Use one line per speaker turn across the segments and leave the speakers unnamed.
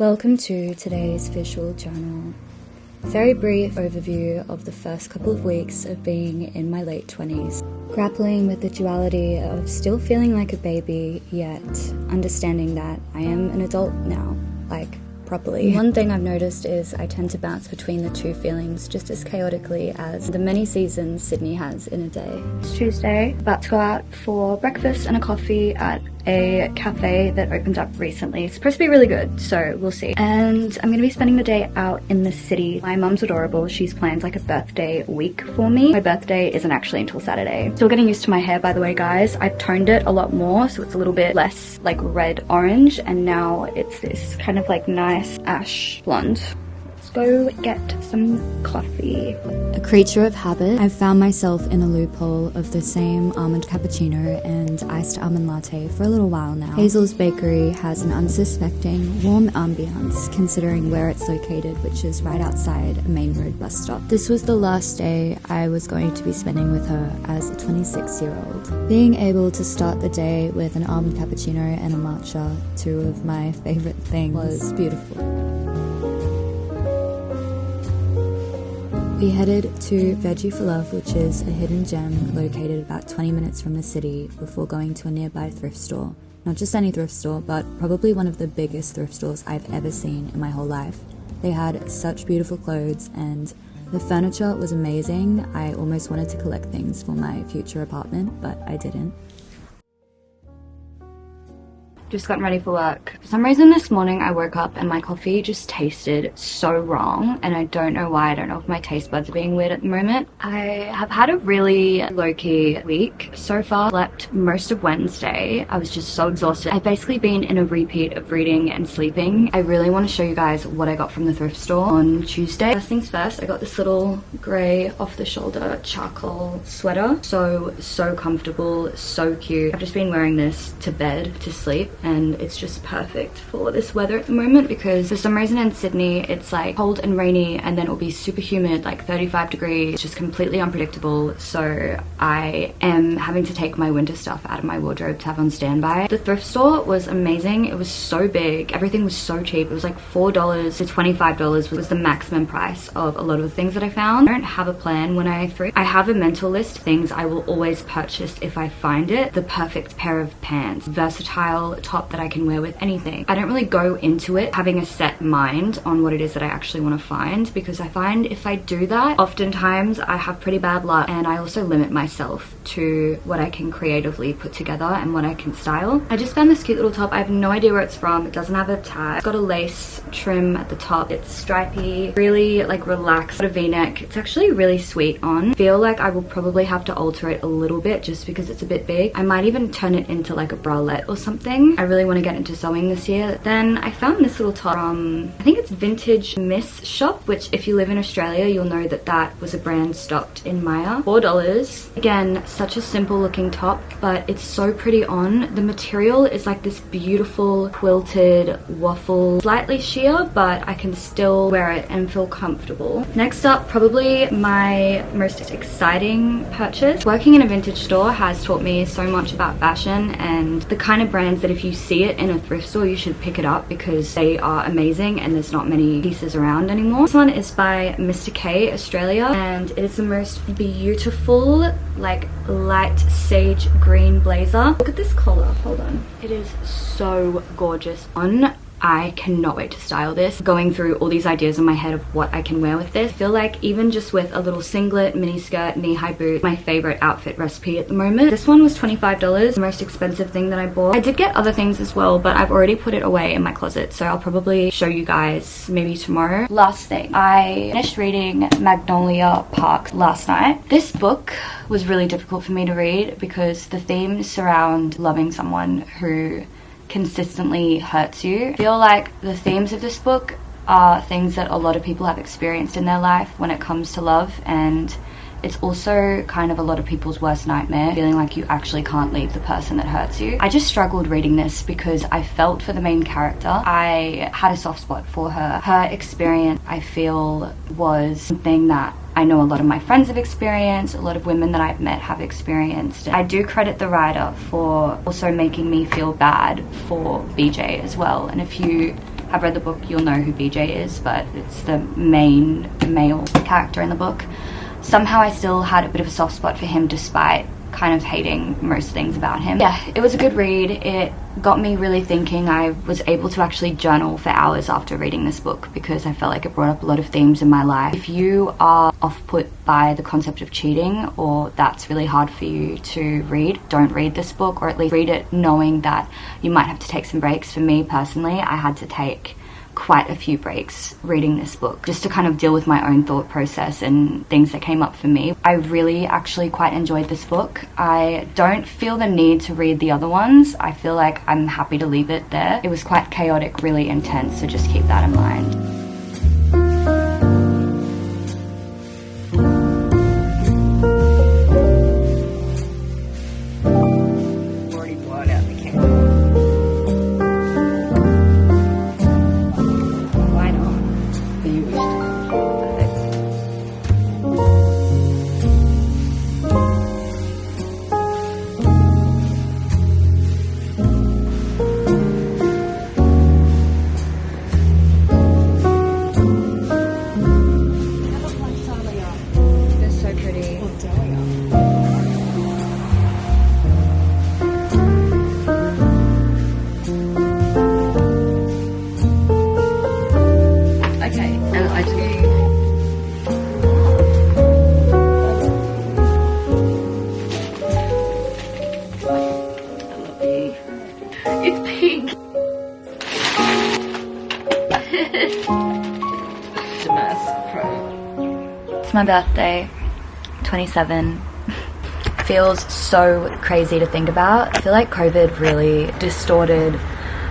Welcome to today's visual journal. Very brief overview of the first couple of weeks of being in my late 20s, grappling with the duality of still feeling like a baby, yet understanding that I am an adult now, like properly. One thing I've noticed is I tend to bounce between the two feelings just as chaotically as the many seasons Sydney has in a day. It's Tuesday, about to go out for breakfast and a coffee at a cafe that opened up recently. It's supposed to be really good, so we'll see. And I'm gonna be spending the day out in the city. My mum's adorable. She's planned like a birthday week for me. My birthday isn't actually until Saturday. Still getting used to my hair, by the way, guys. I've toned it a lot more, so it's a little bit less like red orange, and now it's this kind of like nice ash blonde. Go get some coffee. A creature of habit, I've found myself in a loophole of the same almond cappuccino and iced almond latte for a little while now. Hazel's Bakery has an unsuspecting, warm ambience considering where it's located, which is right outside a main road bus stop. This was the last day I was going to be spending with her as a 26-year-old. Being able to start the day with an almond cappuccino and a matcha, two of my favorite things, was beautiful. We headed to Veggie for Love, which is a hidden gem located about 20 minutes from the city, before going to a nearby thrift store. Not just any thrift store, but probably one of the biggest thrift stores I've ever seen in my whole life. They had such beautiful clothes and the furniture was amazing. I almost wanted to collect things for my future apartment, but I didn't. Just gotten ready for work. For some reason this morning I woke up and my coffee just tasted so wrong, and I don't know why. I don't know if my taste buds are being weird at the moment. I have had a really low-key week so far. Slept most of Wednesday. I was just so exhausted. I've basically been in a repeat of reading and sleeping. I really want to show you guys what I got from the thrift store on Tuesday. First things first, I got this little grey off-the-shoulder charcoal sweater. So comfortable, so cute. I've just been wearing this to bed, to sleep, and it's just perfect for this weather at the moment, because for some reason in Sydney it's like cold and rainy and then it'll be super humid, like 35 degrees. It's just completely unpredictable, so I am having to take my winter stuff out of my wardrobe to have on standby. The thrift store was amazing. It was so big, everything was so cheap. It was like $4 to $25 was the maximum price of a lot of the things that I found. I don't have a plan when I thrift. I have a mental list of things I will always purchase if I find it. The perfect pair of pants, versatile top that I can wear with anything. I don't really go into it having a set mind on what it is that I actually want to find, because I find if I do that, oftentimes I have pretty bad luck, and I also limit myself to what I can creatively put together and what I can style. I just found this cute little top. I have no idea where it's from. It doesn't have a tag. It's got a lace trim at the top. It's stripy, really like relaxed, got a v-neck. It's actually really sweet on. I feel like I will probably have to alter it a little bit just because it's a bit big. I might even turn it into like a bralette or something. I really want to get into sewing this year. Then I found this little top from, I think it's Vintage Miss Shop, which if you live in Australia you'll know that that was a brand stocked in Maya. $4. Again, such a simple looking top, but it's so pretty on. The material is like this beautiful quilted waffle, slightly sheer, but I can still wear it and feel comfortable. Next up, probably my most exciting purchase. Working in a vintage store has taught me so much about fashion and the kind of brands that if you see it in a thrift store you should pick it up, because they are amazing and there's not many pieces around anymore. This one is by Mr. K Australia, and it is the most beautiful like light sage green blazer. Look at this collar, hold on. It is so gorgeous on. I cannot wait to style this. Going through all these ideas in my head of what I can wear with this. I feel like even just with a little singlet, mini skirt, knee-high boot, my favorite outfit recipe at the moment. This one was $25, the most expensive thing that I bought. I did get other things as well, but I've already put it away in my closet, so I'll probably show you guys maybe tomorrow. Last thing, I finished reading Magnolia Park last night. This book was really difficult for me to read because the themes surround loving someone who consistently hurts you. I feel like the themes of this book are things that a lot of people have experienced in their life when it comes to love, and it's also kind of a lot of people's worst nightmare, feeling like you actually can't leave the person that hurts you. I just struggled reading this because I felt for the main character. I had a soft spot for her. Her experience, I feel, was something that I know a lot of my friends have experienced, a lot of women that I've met have experienced. I do credit the writer for also making me feel bad for BJ as well. And if you have read the book, you'll know who BJ is, but it's the main male character in the book. Somehow I still had a bit of a soft spot for him despite kind of hating most things about him. Yeah, it was a good read. It got me really thinking. I was able to actually journal for hours after reading this book because I felt like it brought up a lot of themes in my life. If you are off-put by the concept of cheating, or that's really hard for you to read, don't read this book, or at least read it knowing that you might have to take some breaks. For me personally, I had to take quite a few breaks reading this book just to kind of deal with my own thought process and things that came up for me. I really actually quite enjoyed this book. I don't feel the need to read the other ones. I feel like I'm happy to leave it there. It was quite chaotic, really intense, so just keep that in mind. It's my birthday, 27. Feels so crazy to think about. I feel like COVID really distorted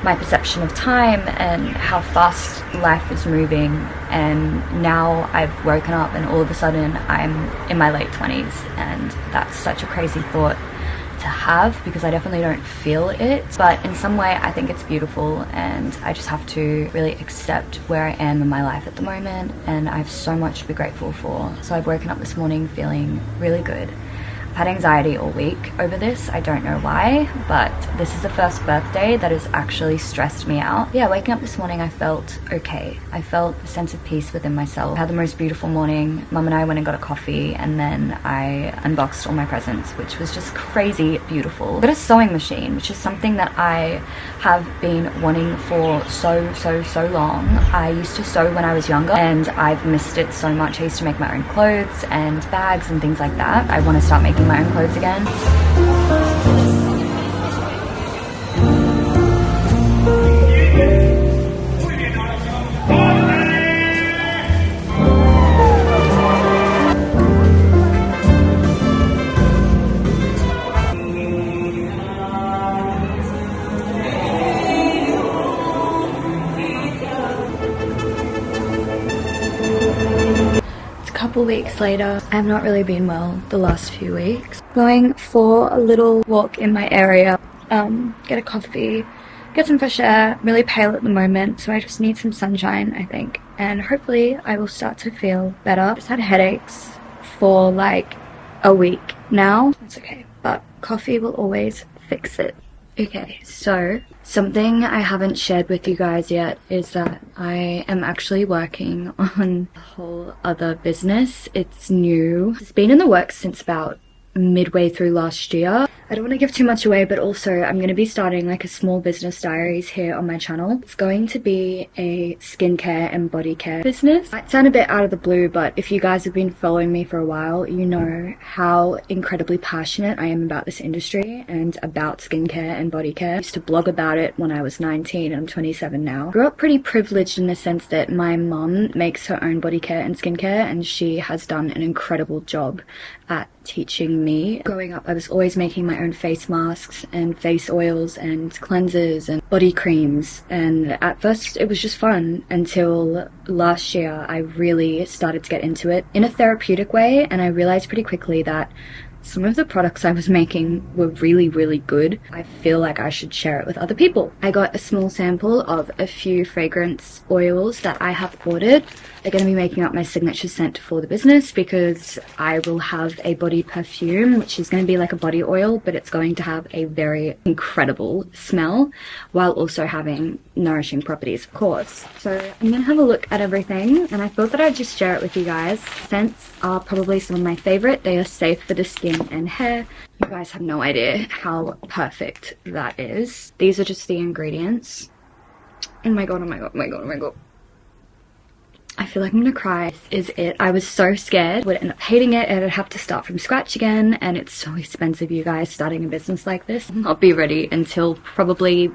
my perception of time and how fast life is moving, and now I've woken up and all of a sudden I'm in my late 20s, and that's such a crazy thought to have because I definitely don't feel it, but in some way I think it's beautiful, and I just have to really accept where I am in my life at the moment, and I have so much to be grateful for. So I've woken up this morning feeling really good. I've had anxiety all week over this. I don't know why, but this is the first birthday that has actually stressed me out. Yeah, waking up this morning I felt okay. I felt a sense of peace within myself. I had the most beautiful morning. Mum and I went and got a coffee, and then I unboxed all my presents, which was just crazy beautiful. I got a sewing machine, which is something that I have been wanting for so long. I used to sew when I was younger and I've missed it so much. I used to make my own clothes and bags and things like that. I want to start making my own clothes again. Couple weeks later, I've not really been well the last few weeks. Going for a little walk in my area, get a coffee, get some fresh air. I'm really pale at the moment, so I just need some sunshine, I think, and hopefully I will start to feel better. I just had headaches for like a week now. It's okay, but coffee will always fix it. Okay, so something I haven't shared with you guys yet is that I am actually working on a whole other business. It's new. It's been in the works since about midway through last year. I don't want to give too much away, but also I'm going to be starting like a small business diaries here on my channel. It's going to be a skincare and body care business. It might sound a bit out of the blue, but if you guys have been following me for a while, you know how incredibly passionate I am about this industry and about skincare and body care. I used to blog about it when I was 19 and I'm 27 now. I grew up pretty privileged in the sense that my mum makes her own body care and skincare, and she has done an incredible job at teaching me. Growing up, I was always making my own face masks and face oils and cleansers and body creams, and at first it was just fun until last year I really started to get into it in a therapeutic way, and I realized pretty quickly that Some of the products I was making were really, really good. I feel like I should share it with other people. I got a small sample of a few fragrance oils that I have ordered. They're going to be making up my signature scent for the business because I will have a body perfume, which is going to be like a body oil, but it's going to have a very incredible smell while also having nourishing properties, of course. So I'm going to have a look at everything, and I thought that I'd just share it with you guys. Scents are probably some of my favorite. They are safe for the skin and hair. You guys have no idea how perfect that is. These are just the ingredients. Oh my god, oh my god, oh my god, oh my god. I feel like I'm gonna cry. This is it. I was so scared I would end up hating it and I'd have to start from scratch again, and it's so expensive, you guys, starting a business like this. I'll be ready until probably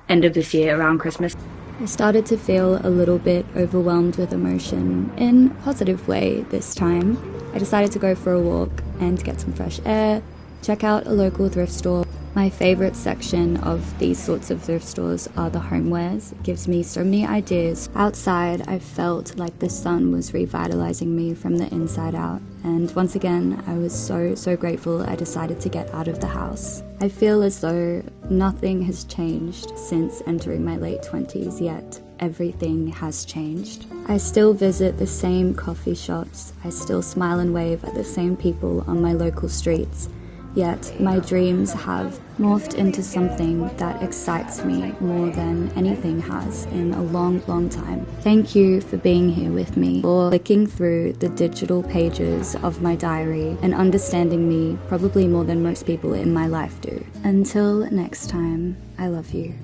end of this year, around Christmas. I started to feel a little bit overwhelmed with emotion in a positive way this time. I decided to go for a walk and get some fresh air, check out a local thrift store. My favorite section of these sorts of thrift stores are the homewares. It gives me so many ideas. Outside, I felt like the sun was revitalizing me from the inside out. And once again, I was so grateful I decided to get out of the house. I feel as though nothing has changed since entering my late 20s, yet everything has changed. I still visit the same coffee shops. I still smile and wave at the same people on my local streets. Yet my dreams have morphed into something that excites me more than anything has in a long time. Thank you for being here with me, for flicking through the digital pages of my diary and understanding me probably more than most people in my life do. Until next time, I love you.